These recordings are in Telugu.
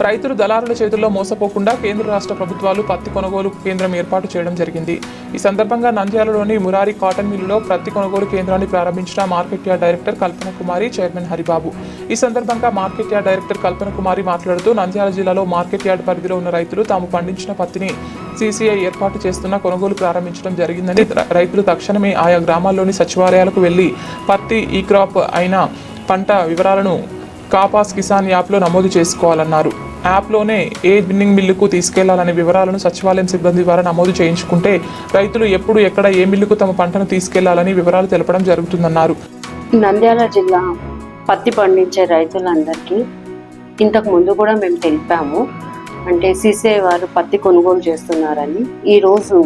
రైతులు దళారుల చేతుల్లో మోసపోకుండా కేంద్ర రాష్ట్ర ప్రభుత్వాలు పత్తి కొనుగోలు కేంద్రం ఏర్పాటు చేయడం జరిగింది. ఈ సందర్భంగా నంద్యాలలోని మురారి కాటన్ మిల్లులో పత్తి కొనుగోలు కేంద్రాన్ని ప్రారంభించిన మార్కెట్ యార్డ్ డైరెక్టర్ కల్పన కుమారి, చైర్మన్ హరిబాబు. ఈ సందర్భంగా మార్కెట్ యార్డ్ డైరెక్టర్ కల్పన కుమారి మాట్లాడుతూ నంద్యాల జిల్లాలో మార్కెట్ యార్డ్ పరిధిలో ఉన్న రైతులు తాము పండించిన పత్తిని CCI ఏర్పాటు చేస్తున్న కొనుగోలు ప్రారంభించడం జరిగిందని, రైతులు తక్షణమే ఆయా గ్రామాల్లోని సచివాలయాలకు వెళ్లి పత్తి ఈ క్రాప్ అయిన పంట వివరాలను కాపాస్ కిసాన్ యాప్లో నమోదు చేసుకోవాలన్నారు. యాప్లోనే ఏ బిన్నింగ్ మిల్లుకు తీసుకెళ్లాలనే వివరాలను సచివాలయం సిబ్బంది ద్వారా నమోదు చేయించుకుంటే రైతులు ఎప్పుడు ఎక్కడ ఏ మిల్లుకు తమ పంటను తీసుకెళ్లాలని వివరాలు తెలపడం జరుగుతుందన్నారు. నంద్యాల జిల్లా పత్తి పండించే రైతులందరికీ ఇంతకు ముందు కూడా మేము తెలిపాము. అంటే CCI వారు పత్తి కొనుగోలు చేస్తున్నారని. ఈరోజు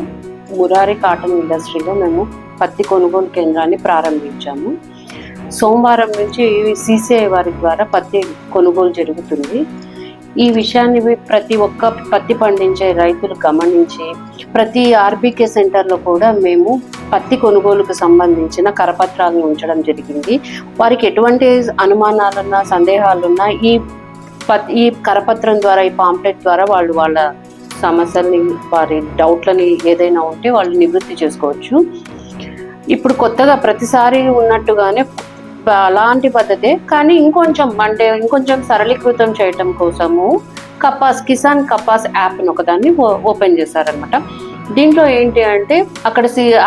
మురారి కాటన్ ఇండస్ట్రీలో మేము పత్తి కొనుగోలు కేంద్రాన్ని ప్రారంభించాము. సోమవారం నుంచి CCI వారి ద్వారా పత్తి కొనుగోలు జరుగుతుంది. ఈ విషయాన్ని ప్రతి ఒక్క పత్తి పండించే రైతులు గమనించి ప్రతి RBK సెంటర్లో కూడా మేము పత్తి కొనుగోలుకు సంబంధించిన కరపత్రాలను ఉంచడం జరిగింది. వారికి ఎటువంటి అనుమానాలున్నా సందేహాలున్నా ఈ కరపత్రం ద్వారా, ఈ పాంప్లెట్ ద్వారా వాళ్ళు వాళ్ళ సమస్యల్ని, వారి డౌట్లని ఏదైనా ఉంటే వాళ్ళు నివృత్తి చేసుకోవచ్చు. ఇప్పుడు కొత్తగా ప్రతిసారి ఉన్నట్టుగానే అలాంటి పద్ధతే, కానీ ఇంకొంచెం సరళీకృతం చేయటం కోసము కిసాన్ కపాస్ యాప్ను ఒకదాన్ని ఓపెన్ చేశారనమాట. దీంట్లో ఏంటి అంటే అక్కడ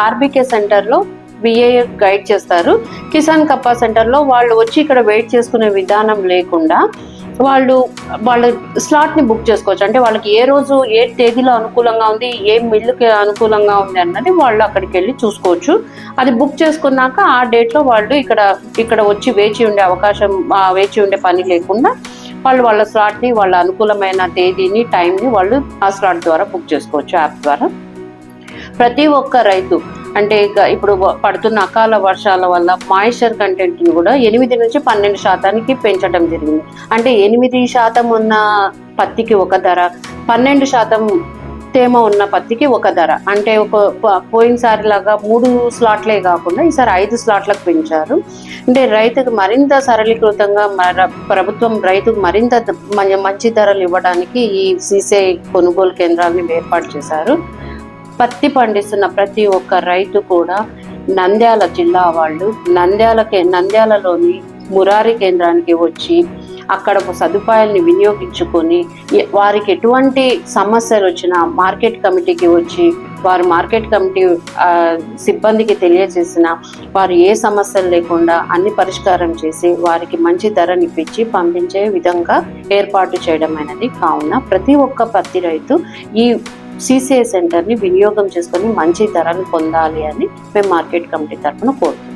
RBK సెంటర్లో VA గైడ్ చేస్తారు. కిసాన్ కపాస్ సెంటర్లో వాళ్ళు వచ్చి ఇక్కడ వెయిట్ చేసుకునే విధానం లేకుండా వాళ్ళ స్లాట్ని బుక్ చేసుకోవచ్చు. అంటే వాళ్ళకి ఏ రోజు ఏ తేదీలో అనుకూలంగా ఉంది, ఏ మిల్లుకి అనుకూలంగా ఉంది అన్నది వాళ్ళు అక్కడికి వెళ్ళి చూసుకోవచ్చు. అది బుక్ చేసుకున్నాక ఆ డేట్లో వాళ్ళు ఇక్కడ వచ్చి వేచి ఉండే పని లేకుండా వాళ్ళ స్లాట్ని, వాళ్ళ అనుకూలమైన తేదీని, టైంని వాళ్ళు ఆ స్లాట్ ద్వారా బుక్ చేసుకోవచ్చు యాప్ ద్వారా. ప్రతి ఒక్క రైతు అంటే ఇప్పుడు పడుతున్న అకాల వర్షాల వల్ల మాయిశ్చర్ కంటెంట్ని కూడా 8 నుంచి 12% పెంచడం జరిగింది. అంటే 8% ఉన్న పత్తికి ఒక ధర, 12% తేమ ఉన్న పత్తికి ఒక ధర. అంటే పోయినసారి లాగా 3 స్లాట్లే కాకుండా ఈసారి 5 స్లాట్లకు పెంచారు. అంటే రైతుకు మరింత సరళీకృతంగా ప్రభుత్వం రైతుకు మరింత మంచి ధరలు ఇవ్వడానికి ఈ CCI కొనుగోలు కేంద్రాలను ఏర్పాటు చేశారు. పత్తి పండిస్తున్న ప్రతి ఒక్క రైతు కూడా నంద్యాల జిల్లా వాళ్ళు నంద్యాలలోని మురారి కేంద్రానికి వచ్చి అక్కడ సదుపాయాలని వినియోగించుకొని వారికి ఎటువంటి సమస్యలు వచ్చినా మార్కెట్ కమిటీకి వచ్చి వారు మార్కెట్ కమిటీ సిబ్బందికి తెలియజేసిన వారు ఏ సమస్యలు లేకుండా అన్ని పరిష్కారం చేసి వారికి మంచి ధరనిప్పించి పంపించే విధంగా ఏర్పాటు చేయడం అనేది. కావున ప్రతి ఒక్క పత్తి రైతు ఈ CCI సెంటర్ని వినియోగం చేసుకొని మంచి ధరను పొందాలి అని మేము మార్కెట్ కమిటీ తరఫున కోరుతున్నాం.